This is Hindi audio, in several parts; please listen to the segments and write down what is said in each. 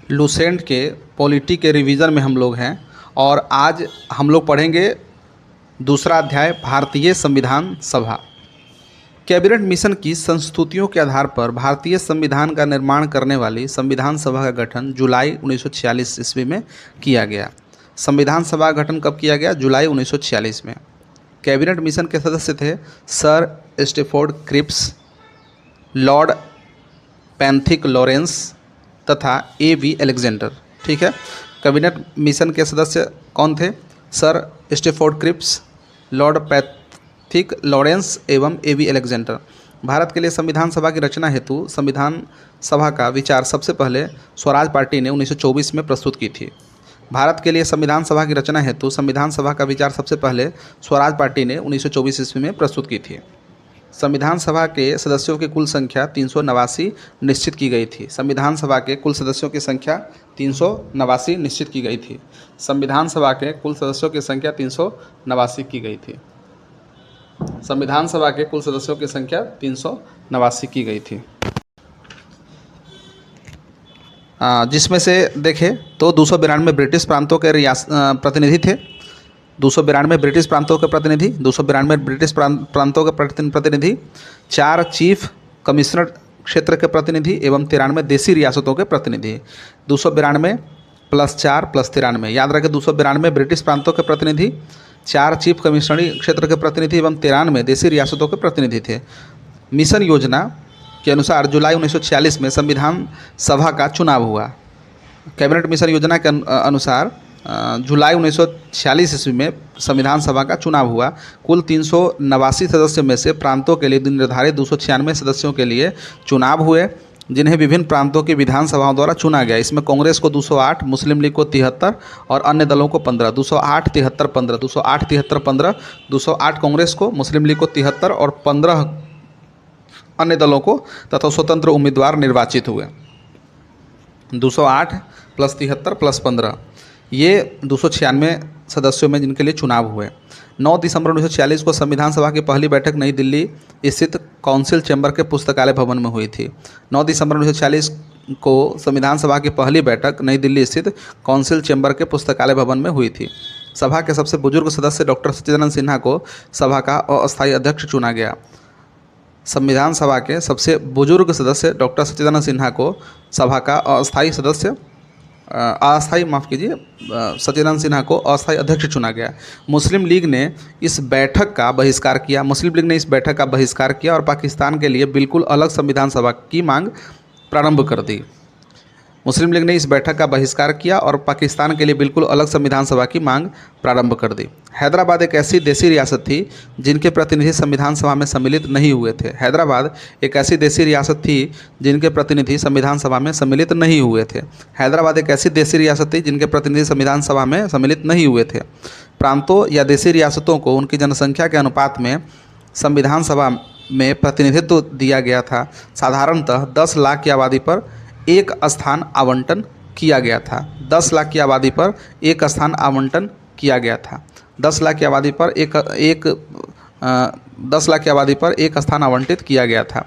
लुसेंट के पॉलिटी के रिवीजन में हम लोग हैं और आज हम लोग पढ़ेंगे दूसरा अध्याय भारतीय संविधान सभा। कैबिनेट मिशन की संस्तुतियों के आधार पर भारतीय संविधान का निर्माण करने वाली संविधान सभा का गठन जुलाई 1946 ईस्वी में किया गया। संविधान सभा का गठन कब किया गया? जुलाई 1946 में। कैबिनेट मिशन के सदस्य थे sir Stafford Cripps, lord Pethick Lawrence तथा A.V. अलेक्जेंडर। ठीक है, कैबिनेट मिशन के सदस्य कौन थे? Sir Stafford Cripps, lord Pethick Lawrence एवं A.V. अलेक्जेंडर। भारत के लिए संविधान सभा की रचना हेतु संविधान सभा का विचार सबसे पहले स्वराज पार्टी ने 1924 में प्रस्तुत की थी। भारत के लिए संविधान सभा की रचना हेतु संविधान सभा का विचार सबसे पहले स्वराज पार्टी ने 1924 ईस्वी में प्रस्तुत की थी। संविधान सभा के सदस्यों की कुल संख्या 389 निश्चित की गई थी। संविधान सभा के कुल सदस्यों की संख्या 389 निश्चित की गई थी। संविधान सभा के कुल सदस्यों की संख्या 389 की गई थी। संविधान सभा के कुल सदस्यों की संख्या 389 की गई थी, जिसमें से देखें तो 292 ब्रिटिश प्रांतों के प्रतिनिधि थे। 292 ब्रिटिश प्रांतों के प्रतिनिधि, 292 ब्रिटिश प्रांतों के प्रतिनिधि, 4 चीफ कमिश्नर क्षेत्र के प्रतिनिधि एवं 93 देसी रियासतों के प्रतिनिधि। 292 + 4 + 93, याद रखें 292 ब्रिटिश प्रांतों के प्रतिनिधि, 4 चीफ कमिश्नरी क्षेत्र के प्रतिनिधि एवं 93 देसी रियासतों के प्रतिनिधि थे। मिशन योजना के अनुसार जुलाई 1946 में संविधान सभा का चुनाव हुआ। कैबिनेट मिशन योजना के अनुसार जुलाई 1946 ईस्वी में संविधान सभा का चुनाव हुआ। कुल 389 सदस्यों में से प्रांतों के लिए निर्धारित 296 सदस्यों के लिए चुनाव हुए, जिन्हें विभिन्न प्रांतों की विधानसभाओं द्वारा चुना गया। इसमें कांग्रेस को 208, मुस्लिम लीग को 73 और अन्य दलों को 15। 208 73 15, 208 73 15, 208 कांग्रेस को, मुस्लिम लीग को 73 और 15 अन्य दलों को तथा स्वतंत्र उम्मीदवार निर्वाचित हुए। 208 + 73 + 15, ये 296 सदस्यों में जिनके लिए चुनाव हुए। 9 दिसंबर 1946 को संविधान सभा की पहली बैठक नई दिल्ली स्थित काउंसिल चैम्बर के पुस्तकालय भवन में हुई थी। 9 दिसंबर 1946 को संविधान सभा की पहली बैठक नई दिल्ली स्थित काउंसिल चैम्बर के पुस्तकालय भवन में हुई थी। सभा के सबसे बुजुर्ग सदस्य डॉक्टर सच्चिदानंद सिन्हा को सभा का अस्थायी अध्यक्ष चुना गया। संविधान सभा के सबसे बुजुर्ग सदस्य डॉक्टर सच्चिदानंद सिन्हा को सभा का सच्चिदानंद सिन्हा को अस्थायी अध्यक्ष चुना गया। मुस्लिम लीग ने इस बैठक का बहिष्कार किया और पाकिस्तान के लिए बिल्कुल अलग संविधान सभा की मांग प्रारंभ कर दी। मुस्लिम लीग ने इस बैठक का बहिष्कार किया और पाकिस्तान के लिए बिल्कुल अलग संविधान सभा की मांग प्रारंभ कर दी। हैदराबाद एक ऐसी देसी रियासत थी जिनके प्रतिनिधि संविधान सभा में सम्मिलित नहीं हुए थे। हैदराबाद एक ऐसी देसी रियासत थी जिनके प्रतिनिधि संविधान सभा में सम्मिलित नहीं हुए थे। हैदराबाद एक ऐसी देसी रियासत थी जिनके प्रतिनिधि संविधान सभा में सम्मिलित नहीं हुए थे। प्रांतों या देसी रियासतों को उनकी जनसंख्या के अनुपात में संविधान सभा में प्रतिनिधित्व दिया गया था। साधारणतः 10 लाख की आबादी पर एक स्थान आवंटन किया गया था। 10 लाख की आबादी पर एक स्थान आवंटन किया गया था। 10 लाख की आबादी पर 10 लाख की आबादी पर एक स्थान आवंटित किया गया था।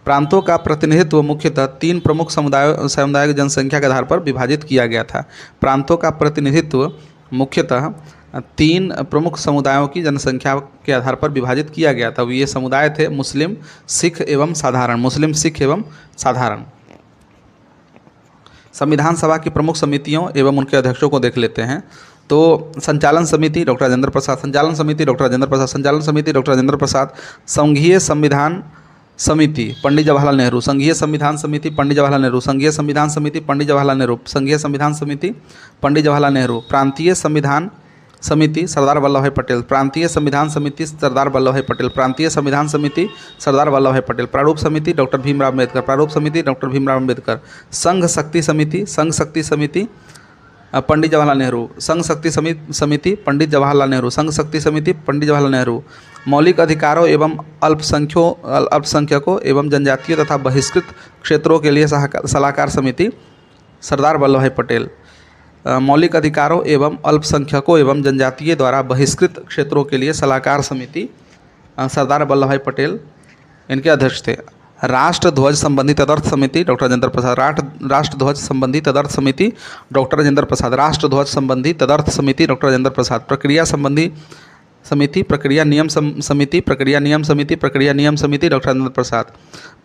प्रांतों का प्रतिनिधित्व मुख्यतः 3 प्रमुख सामुदायिक जनसंख्या के आधार पर विभाजित किया गया था। प्रांतों का प्रतिनिधित्व मुख्यतः 3 प्रमुख समुदायों की जनसंख्या के आधार पर विभाजित किया गया था। ये समुदाय थे मुस्लिम, सिख एवं साधारण। संविधान सभा की प्रमुख समितियों एवं उनके अध्यक्षों को देख लेते हैं। तो संचालन समिति डॉक्टर राजेंद्र प्रसाद, संचालन समिति डॉक्टर राजेंद्र प्रसाद, संघीय संविधान समिति पंडित जवाहरलाल नेहरू, संघीय संविधान समिति पंडित जवाहरलाल नेहरू, संघीय संविधान समिति पंडित जवाहरलाल नेहरू, संघीय संविधान समिति पंडित जवाहरलाल नेहरू, प्रांतीय संविधान समिति सरदार वल्लभ भाई पटेल, प्रांतीय संविधान समिति सरदार वल्लभ भाई पटेल, प्रांतीय संविधान समिति सरदार वल्लभ भाई पटेल, प्रारूप समिति डॉक्टर भीमराव अम्बेडकर, प्रारूप समिति डॉक्टर भीमराव अम्बेडकर, संघ शक्ति समिति पंडित जवाहरलाल नेहरू, संघ शक्ति समिति पंडित जवाहरलाल नेहरू, संघ शक्ति समिति पंडित जवाहरलाल नेहरू, मौलिक अधिकारों एवं अल्पसंख्यकों एवं जनजातीय तथा बहिष्कृत क्षेत्रों के लिए सलाहकार समिति सरदार वल्लभ भाई पटेल, मौलिक अधिकारों एवं अल्पसंख्यकों एवं जनजातीय द्वारा बहिष्कृत क्षेत्रों के लिए सलाहकार समिति सरदार वल्लभ भाई पटेल इनके अध्यक्ष थे। राष्ट्र ध्वज संबंधी तदर्थ समिति डॉक्टर राजेंद्र प्रसाद। राष्ट्र ध्वज संबंधी तदर्थ समिति डॉक्टर राजेंद्र प्रसाद। राष्ट्र ध्वज संबंधी तदर्थ समिति डॉक्टर राजेंद्र प्रसाद। प्रक्रिया संबंधी समिति, प्रक्रिया नियम समिति, प्रक्रिया नियम समिति, प्रक्रिया नियम समिति डॉक्टर राजेंद्र प्रसाद।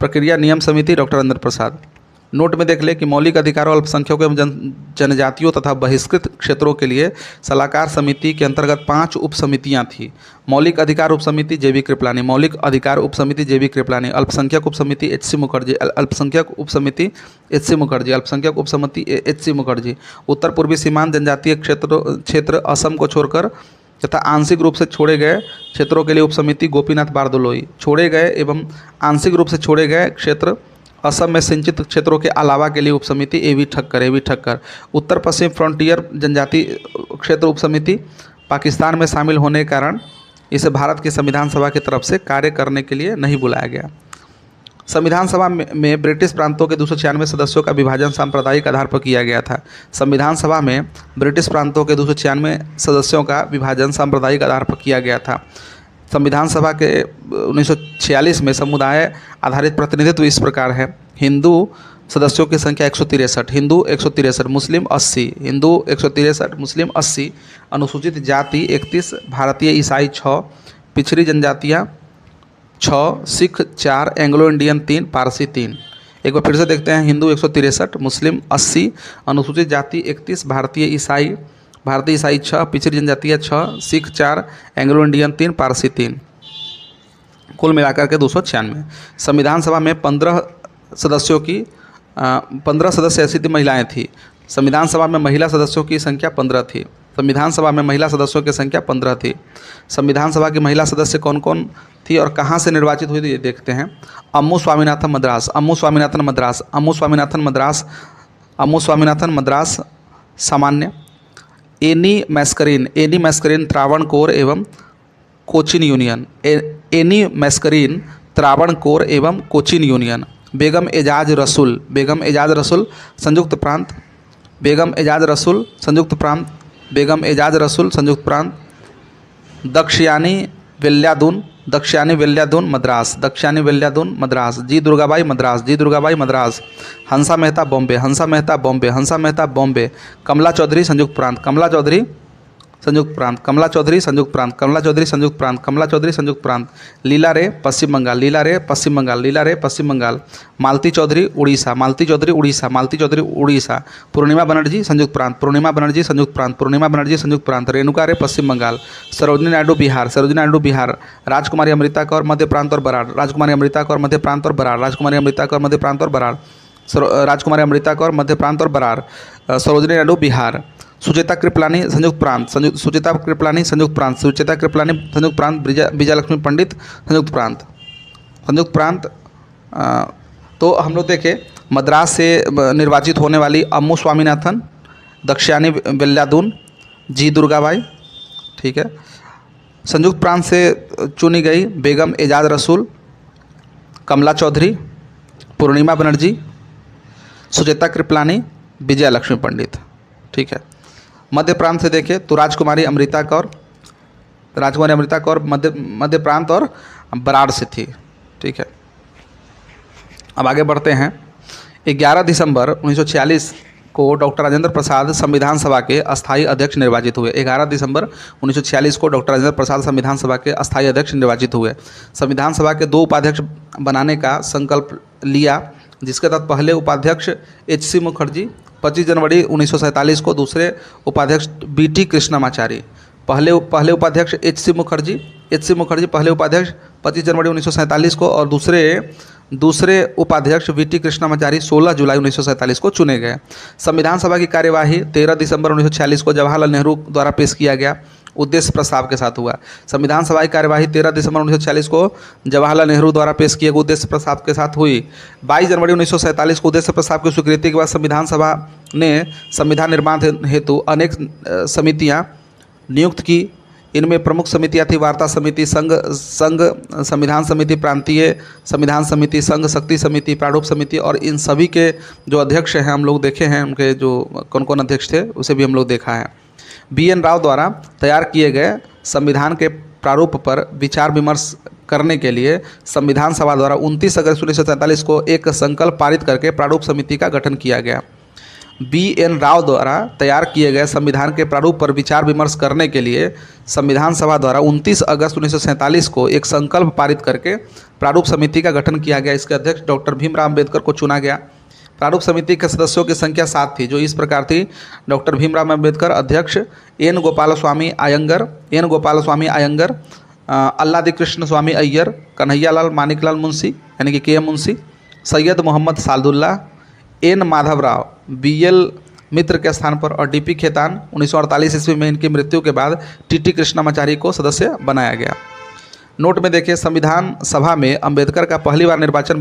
प्रक्रिया नियम समिति डॉक्टर राजेंद्र प्रसाद। नोट में देख ले कि मौलिक अधिकारों, अल्पसंख्यकों एवं जनजातियों तथा बहिष्कृत क्षेत्रों के लिए सलाहकार समिति के अंतर्गत 5 उप समितियाँ थी। मौलिक अधिकार उप समिति जेबी कृपलानी, मौलिक अधिकार उप समिति जेबी कृपलानी, अल्पसंख्यक उप समिति एच.सी. मुखर्जी, अल्पसंख्यक उप समिति एच.सी. मुखर्जी, अल्पसंख्यक उप समिति एच.सी. मुखर्जी। उत्तर पूर्वी सीमांत जनजातीय क्षेत्र असम को छोड़कर तथा आंशिक रूप से छोड़े गए क्षेत्रों के लिए उप समिति गोपीनाथ बारदोलोई। छोड़े गए एवं आंशिक रूप से छोड़े गए क्षेत्र असम में सिंचित क्षेत्रों के अलावा के लिए उप समिति एवी ठक्कर। उत्तर पश्चिम फ्रंटियर जनजाति क्षेत्र उप समिति पाकिस्तान में शामिल होने के कारण इसे भारत की संविधान सभा की तरफ से कार्य करने के लिए नहीं बुलाया गया। संविधान सभा में ब्रिटिश प्रांतों के 296 सदस्यों का विभाजन सांप्रदायिक आधार पर किया गया था। संविधान सभा में ब्रिटिश प्रांतों के 296 सदस्यों का विभाजन सांप्रदायिक आधार पर किया गया था। संविधान सभा के 1946 में समुदाय आधारित प्रतिनिधित्व इस प्रकार है। हिंदू सदस्यों की संख्या 163, हिंदू 163, मुस्लिम 80, हिंदू 163, मुस्लिम 80, अनुसूचित जाति 31, भारतीय ईसाई 6, पिछड़ी जनजातियाँ 6, सिख 4, एंग्लो इंडियन 3, पारसी 3। एक बार फिर से देखते हैं। हिंदू 163, मुस्लिम 80, अनुसूचित जाति 31, भारतीय ईसाई 6, पिछड़ी जनजातियाँ 6, सिख 4, एंग्लो इंडियन 3, पारसी 3, कुल मिलाकर के 296। संविधान सभा में 15 सदस्य ऐसी थी महिलाएं थी। संविधान सभा में महिला सदस्यों की संख्या 15 थी। संविधान सभा में महिला सदस्यों की संख्या 15 थी। संविधान सभा की महिला सदस्य कौन कौन थी और कहाँ से निर्वाचित हुई थी ये देखते हैं। अम्मू स्वामीनाथन मद्रास, अम्मू स्वामीनाथन मद्रास, अम्मू स्वामीनाथन मद्रास, अम्मू स्वामीनाथन मद्रास सामान्य। एनी मैस्करीन त्रावणकोर एवं कोचीन यूनियन, एनी मैस्करीन त्रावणकोर एवं कोचीन यूनियन। बेगम एजाज रसूल संयुक्त प्रांत, बेगम एजाज रसूल संयुक्त प्रांत, बेगम एजाज रसूल संयुक्त प्रांत। दक्षयानी वेल्यादून मद्रास, दक्षयानी वेल्यादून मद्रास। जी दुर्गाबाई मद्रास। हंसा मेहता बॉम्बे, हंसा मेहता बॉम्बे। कमला चौधरी संयुक्त प्रांत, कमला चौधरी संयुक्त प्रांत। लीला रे पश्चिम बंगाल। मालती चौधरी उड़ीसा। पूर्णिमा बनर्जी संयुक्त प्रांत। रेणुका रे पश्चिम बंगाल। सरोजिनी नायडू बिहार। राजकुमारी अमृता कौर मध्य प्रांत और बराड़। राजकुमारी अमृता कौर मध्य प्रांत और बराड़। सरोजिनी नायडू बिहार। सुचेता कृपलानी संयुक्त प्रांत। विजयलक्ष्मी पंडित संयुक्त प्रांत। तो हम लोग देखें मद्रास से निर्वाचित होने वाली अम्मू स्वामीनाथन, दक्षयानी वेल्यादून, जी दुर्गाबाई, ठीक है। संयुक्त प्रांत से चुनी गई बेगम एजाज रसूल, कमला चौधरी, पूर्णिमा बनर्जी, सुचेता कृपलानी, विजयलक्ष्मी पंडित, ठीक है। मध्य प्रांत से देखें तो राजकुमारी अमृता कौर मध्य प्रांत और बराड़ से थी, ठीक है। अब आगे बढ़ते हैं। 11 दिसंबर 1946 को डॉक्टर राजेंद्र प्रसाद संविधान सभा के अस्थायी अध्यक्ष निर्वाचित हुए। 11 दिसंबर 1946 को डॉक्टर राजेंद्र प्रसाद संविधान सभा के अस्थायी अध्यक्ष निर्वाचित हुए। संविधान सभा के 2 उपाध्यक्ष बनाने का संकल्प लिया, जिसके तहत पहले उपाध्यक्ष एच.सी. मुखर्जी 25 जनवरी 1947 को, दूसरे उपाध्यक्ष बी.टी. कृष्णमाचारी। पहले उपाध्यक्ष एच.सी. मुखर्जी पहले उपाध्यक्ष 25 जनवरी 1947 को और दूसरे उपाध्यक्ष वी.टी. कृष्णमाचारी 16 जुलाई 1947 को चुने गए। संविधान सभा की कार्यवाही 13 दिसंबर 1946 को जवाहरलाल नेहरू द्वारा पेश किया गया उद्देश्य प्रस्ताव के साथ हुआ। संविधान सभा की कार्यवाही 13 दिसंबर 1946 को जवाहरलाल नेहरू द्वारा पेश किए गए उद्देश्य प्रस्ताव के साथ हुई। 22 जनवरी 1947 को उद्देश्य प्रस्ताव की स्वीकृति के बाद संविधान सभा ने संविधान निर्माण हेतु अनेक समितियां नियुक्त की। इनमें प्रमुख समितियां थी वार्ता समिति, संघ संविधान समिति, प्रांतीय संविधान समिति, संघ शक्ति समिति, प्रारूप समिति, और इन सभी के जो अध्यक्ष हैं हम लोग देखे हैं, उनके जो कौन कौन अध्यक्ष थे उसे भी हम लोग देखा है। बी.एन. राव द्वारा तैयार किए गए संविधान के प्रारूप पर विचार विमर्श करने के लिए संविधान सभा द्वारा 29 अगस्त 1947 को एक संकल्प पारित करके प्रारूप समिति का गठन किया गया। BN राव द्वारा तैयार किए गए संविधान के प्रारूप पर विचार विमर्श करने के लिए संविधान सभा द्वारा 29 अगस्त 1947 को एक संकल्प पारित करके प्रारूप समिति का गठन किया गया। इसके अध्यक्ष डॉक्टर भीमराव अम्बेडकर को चुना गया। प्रारूप समिति के सदस्यों की संख्या 7 थी, जो इस प्रकार थी: डॉक्टर भीमराव अम्बेडकर अध्यक्ष, N गोपालस्वामी अयंगर, अल्लादी कृष्ण स्वामी अय्यर, कन्हैयालाल मानिकलाल मुंशी यानी कि KM Munshi, Syed Mohammad Sadulla, N Madhavrao BL मित्र के स्थान पर और DP खेतान। 1948 ईस्वी में इनकी मृत्यु के बाद TT कृष्णामाचारी को सदस्य बनाया गया। नोट में देखिए, संविधान सभा में अंबेडकर का पहली बार निर्वाचन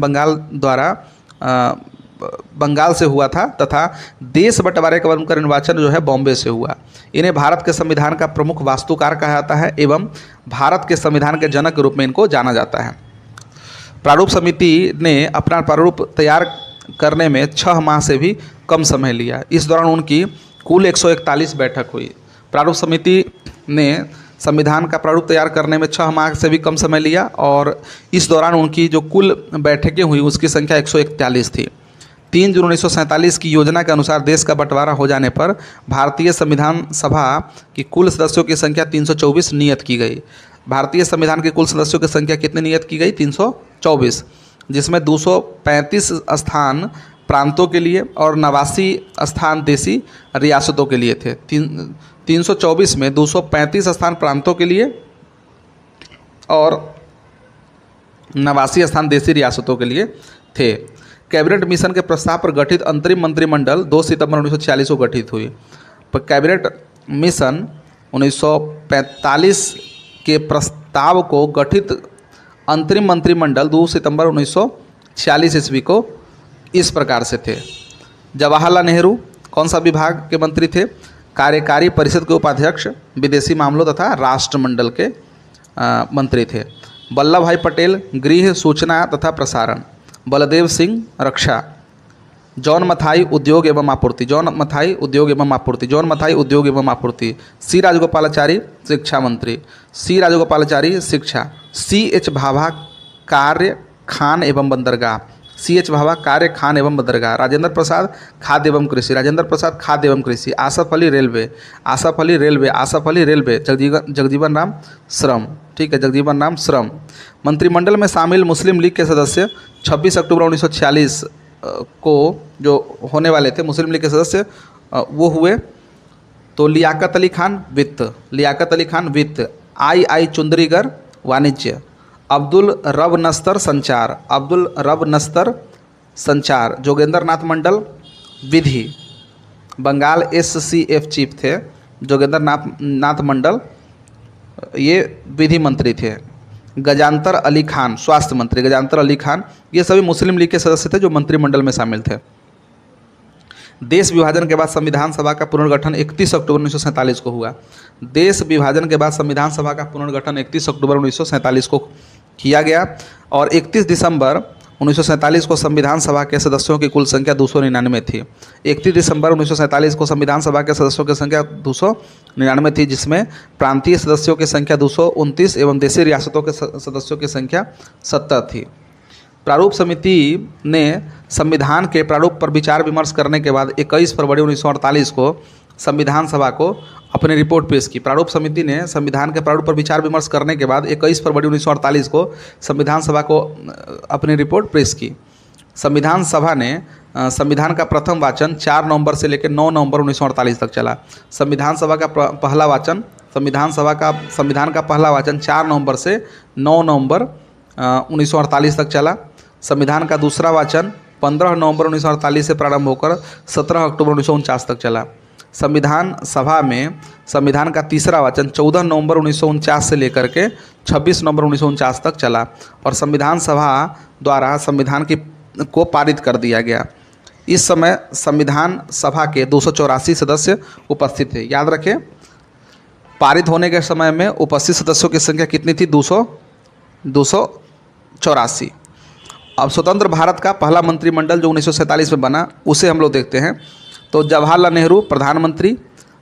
बंगाल से हुआ था तथा देश बंटवारे के बाद उनका निर्वाचन जो है बॉम्बे से हुआ। इन्हें भारत के संविधान का प्रमुख वास्तुकार कहा जाता है एवं भारत के संविधान के जनक के रूप में इनको जाना जाता है। प्रारूप समिति ने अपना प्रारूप तैयार करने में 6 माह से भी कम समय लिया। इस दौरान उनकी कुल 141 बैठक हुई। प्रारूप समिति ने संविधान का प्रारूप तैयार करने में 6 माह से भी कम समय लिया और इस दौरान उनकी जो कुल बैठकें हुई उसकी संख्या 141 थी। 3 जून 1947 की योजना के अनुसार देश का बंटवारा हो जाने पर भारतीय संविधान सभा की कुल सदस्यों की संख्या 324 नियत की गई। भारतीय संविधान के कुल सदस्यों की संख्या कितनी नियत की गई? 324, जिसमें 235 स्थान प्रांतों के लिए और 89 स्थान देशी रियासतों के लिए थे। 324 में 235 स्थान प्रांतों के लिए और 89 स्थान देशी रियासतों के लिए थे। कैबिनेट मिशन के प्रस्ताव पर गठित अंतरिम मंत्रिमंडल 2 सितंबर 1946 को गठित हुई। पर कैबिनेट मिशन 1945 के प्रस्ताव को गठित अंतरिम मंत्रिमंडल 2 सितंबर 1946 ईस्वी को इस प्रकार से थे: जवाहरलाल नेहरू कौन सा विभाग के मंत्री थे? कार्यकारी परिषद के उपाध्यक्ष, विदेशी मामलों तथा राष्ट्रमंडल के मंत्री थे। वल्लभ भाई पटेल गृह, सूचना तथा प्रसारण। बलदेव सिंह रक्षा। जॉन मथाई उद्योग एवं आपूर्ति। सी राजगोपालाचारी शिक्षा मंत्री। शिक्षा। CH भाभा कार्य, खान एवं बंदरगाह। राजेंद्र प्रसाद खाद्य एवं कृषि। आसफ अली रेलवे। जगजीवन राम श्रम। ठीक है, जगजीवन राम श्रम। मंत्रिमंडल में शामिल मुस्लिम लीग के सदस्य 26 अक्टूबर 1946 को जो होने वाले थे मुस्लिम लीग के सदस्य वो हुए तो लियाकत अली खान वित्त, आई चुंदरीगर वाणिज्य, अब्दुल रब नस्तर संचार, जोगेंद्र नाथ मंडल विधि। बंगाल SCF चीफ थे जोगेंद्र नाथ मंडल, ये विधि मंत्री थे। गजांतर अली खान स्वास्थ्य मंत्री, ये सभी मुस्लिम लीग के सदस्य थे जो मंत्रिमंडल में शामिल थे। देश विभाजन के बाद संविधान सभा का पुनर्गठन 31 अक्टूबर 1947 को हुआ। देश विभाजन के बाद संविधान सभा का पुनर्गठन 31 अक्टूबर 1947 को किया गया और 31 दिसंबर 1947 को संविधान सभा के सदस्यों की कुल संख्या 299 थी। 31 दिसंबर 1947 को संविधान सभा के सदस्यों की संख्या 299 थी, जिसमें प्रांतीय सदस्यों की संख्या 229 एवं देशी रियासतों के सदस्यों की संख्या 70 थी। प्रारूप समिति ने संविधान के प्रारूप पर विचार विमर्श करने के बाद 21 फरवरी 1948 को संविधान सभा को अपनी रिपोर्ट पेश की। प्रारूप समिति ने संविधान के प्रारूप पर विचार विमर्श करने के बाद 21 फरवरी 1948 को संविधान सभा को अपनी रिपोर्ट पेश की। संविधान सभा ने संविधान का प्रथम वाचन 4 नवंबर से लेकर 9 नवंबर 1948 तक चला। संविधान का पहला वाचन 4 नवंबर से 9 नवंबर 1948 तक चला। संविधान का दूसरा वाचन 15 नवंबर 1948 से प्रारंभ होकर 17 अक्टूबर 1949 तक चला। संविधान सभा में संविधान का तीसरा वाचन 14 नवंबर 1949 से लेकर के 26 नवंबर 1949 तक चला और संविधान सभा द्वारा संविधान को पारित कर दिया गया। इस समय संविधान सभा के 284 सदस्य उपस्थित थे। याद रखें, पारित होने के समय में उपस्थित सदस्यों की संख्या कितनी थी? 284। अब स्वतंत्र भारत का पहला मंत्रिमंडल जो 1947 में बना उसे हम लोग देखते हैं। तो जवाहरलाल नेहरू प्रधानमंत्री,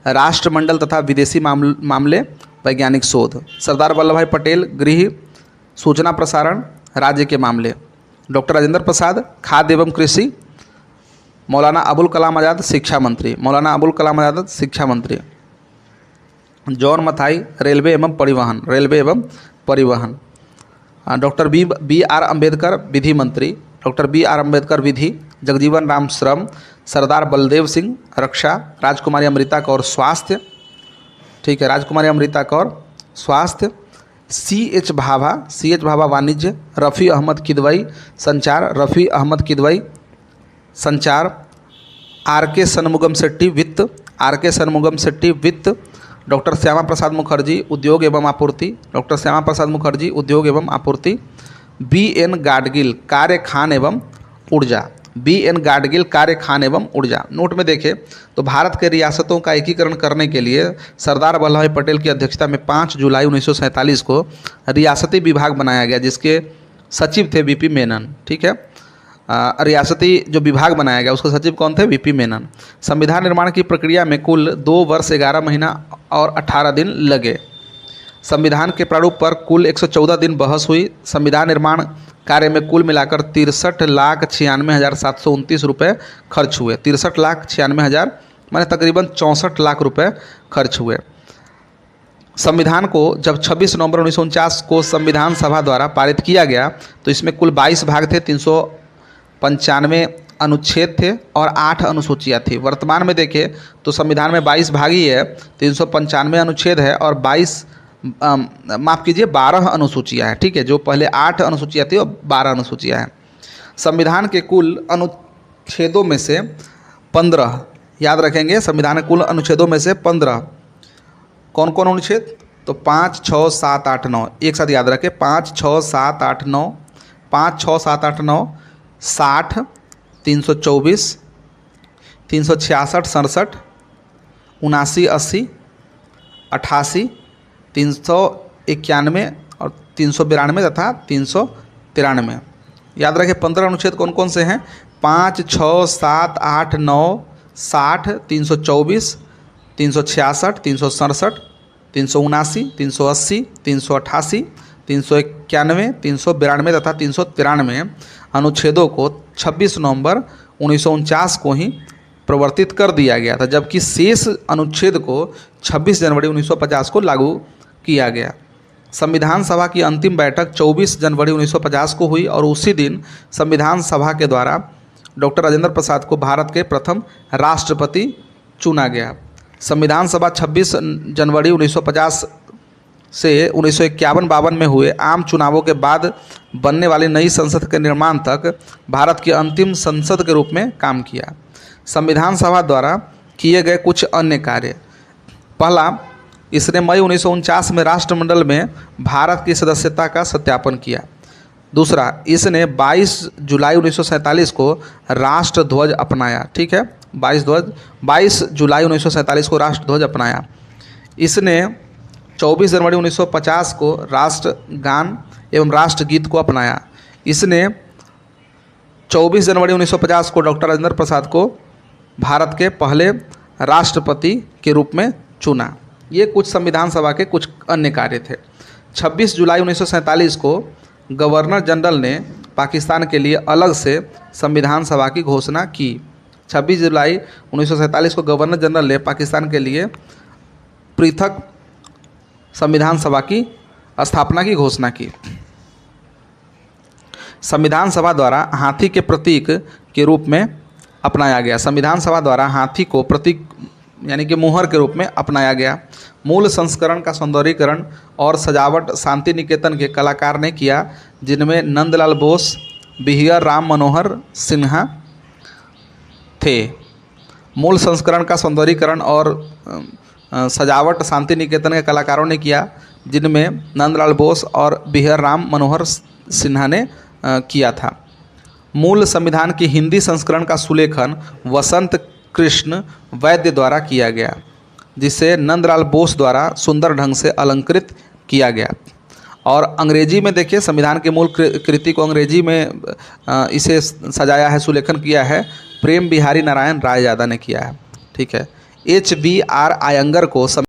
राष्ट्रमंडल तथा विदेशी मामले, वैज्ञानिक शोध। सरदार वल्लभ भाई पटेल गृह, सूचना प्रसारण, राज्य के मामले। डॉक्टर राजेंद्र प्रसाद, खाद्य एवं कृषि। मौलाना अबुल कलाम आज़ाद, शिक्षा मंत्री। मौलाना अबुल कलाम आज़ाद, शिक्षा मंत्री। जॉन मथाई, रेलवे एवं परिवहन। रेलवे एवं परिवहन। डॉक्टर बी आर अम्बेडकर, विधि मंत्री। डॉक्टर बी आर अम्बेडकर, विधि। जगजीवन राम, श्रम। सरदार बलदेव सिंह, रक्षा। राजकुमारी अमृता कौर, स्वास्थ्य। ठीक है, राजकुमारी अमृता कौर, स्वास्थ्य। सी एच भाभा, वाणिज्य। रफ़ी अहमद किदवई, संचार। रफ़ी अहमद किदवई, संचार। आर के षणमुगम शेट्टी, वित्त। आर के षणमुगम शेट्टी, वित्त। डॉक्टर श्यामा प्रसाद मुखर्जी, उद्योग एवं आपूर्ति। डॉक्टर श्यामा प्रसाद मुखर्जी, उद्योग एवं आपूर्ति। बी एन गाडगिल, कार्य, खान एवं ऊर्जा। बी एन गाडगिल, कार्य, खान एवं ऊर्जा। नोट में देखें तो भारत के रियासतों का एकीकरण करने के लिए सरदार वल्लभ भाई पटेल की अध्यक्षता में 5 जुलाई 1947 को रियासती विभाग बनाया गया, जिसके सचिव थे वीपी मेनन। ठीक है, रियासती जो विभाग बनाया गया उसके सचिव कौन थे? वीपी मेनन। संविधान निर्माण की प्रक्रिया में कुल 2 वर्ष 11 महीना और 18 दिन लगे। संविधान के प्रारूप पर कुल 114 दिन बहस हुई। संविधान निर्माण कार्य में कुल मिलाकर 63,96,729 रुपये खर्च हुए। 63,96,000 माने तकरीबन 64 लाख रुपए खर्च हुए। संविधान को जब 26 नवंबर 1949 को संविधान सभा द्वारा पारित किया गया तो इसमें कुल 22 भाग थे, 395 अनुच्छेद थे और 8 अनुसूचियाँ थी। वर्तमान में देखें तो संविधान में 22 भाग ही है, 395 अनुच्छेद है और 12 अनुसूचियाँ हैं। ठीक है, जो पहले 8 अनुसूचियाँ थी और 12 अनुसूचियाँ हैं। संविधान के कुल अनुच्छेदों में से 15, याद रखेंगे, संविधान के कुल अनुच्छेदों में से 15 कौन कौन अनुच्छेद? तो 5, 6, 7, 8, 9 एक साथ याद रखें। 5, 6, 7, 8, 9, 5, 6, 7, 8, 9, 60, 324, 366, 67, 79, 80, 88, 391 और 392 तथा 393। याद रखें 15 अनुच्छेद कौन कौन से हैं? 5, 6, 7, 8, 9, 60, 324, 366, 367, 379, 380, 388, 391, 392 तथा 393 अनुच्छेदों को 26 नवंबर 1949 को ही प्रवर्तित कर दिया गया था, जबकि शेष अनुच्छेद को 26 जनवरी 1950 को लागू किया गया। संविधान सभा की अंतिम बैठक 24 जनवरी 1950 को हुई और उसी दिन संविधान सभा के द्वारा डॉक्टर राजेंद्र प्रसाद को भारत के प्रथम राष्ट्रपति चुना गया। संविधान सभा 26 जनवरी 1950 से 1951-52 में हुए आम चुनावों के बाद बनने वाली नई संसद के निर्माण तक भारत की अंतिम संसद के रूप में काम किया। संविधान सभा द्वारा किए गए कुछ अन्य कार्य: पहला, इसने मई 1949 में राष्ट्रमंडल में भारत की सदस्यता का सत्यापन किया। दूसरा, इसने 22 जुलाई 1947 को राष्ट्रध्वज अपनाया। ठीक है, 22 जुलाई 1947 को राष्ट्रध्वज अपनाया। इसने 24 जनवरी 1950 को राष्ट्रगान एवं राष्ट्रगीत को अपनाया। इसने 24 जनवरी 1950 को डॉक्टर राजेंद्र प्रसाद को भारत के पहले राष्ट्रपति के रूप में चुना। ये कुछ संविधान सभा के कुछ अन्य कार्य थे। 26 जुलाई 1947 को गवर्नर जनरल ने पाकिस्तान के लिए अलग से संविधान सभा की घोषणा की। 26 जुलाई 1947 को गवर्नर जनरल ने पाकिस्तान के लिए पृथक संविधान सभा की स्थापना की घोषणा की। संविधान सभा द्वारा हाथी के प्रतीक के रूप में अपनाया गया। संविधान सभा द्वारा हाथी को प्रतीक यानी कि मुहर के रूप में अपनाया गया। मूल संस्करण का सौंदर्यीकरण और सजावट शांति निकेतन के कलाकार ने किया, जिनमें नंदलाल बोस, बिहियर राम मनोहर सिन्हा थे। मूल संस्करण का सौंदर्यीकरण और सजावट शांति निकेतन के कलाकारों ने किया, जिनमें नंदलाल बोस और बिहियर राम मनोहर सिन्हा ने किया था। मूल संविधान की हिंदी संस्करण का सुलेखन वसंत कृष्ण वैद्य द्वारा किया गया, जिसे नंदलाल बोस द्वारा सुंदर ढंग से अलंकृत किया गया। और अंग्रेजी में देखिए, संविधान के मूल कृति को अंग्रेजी में इसे सजाया है, सुलेखन किया है, प्रेम बिहारी नारायण रायजादा ने किया है। ठीक है, HBR अयंगर को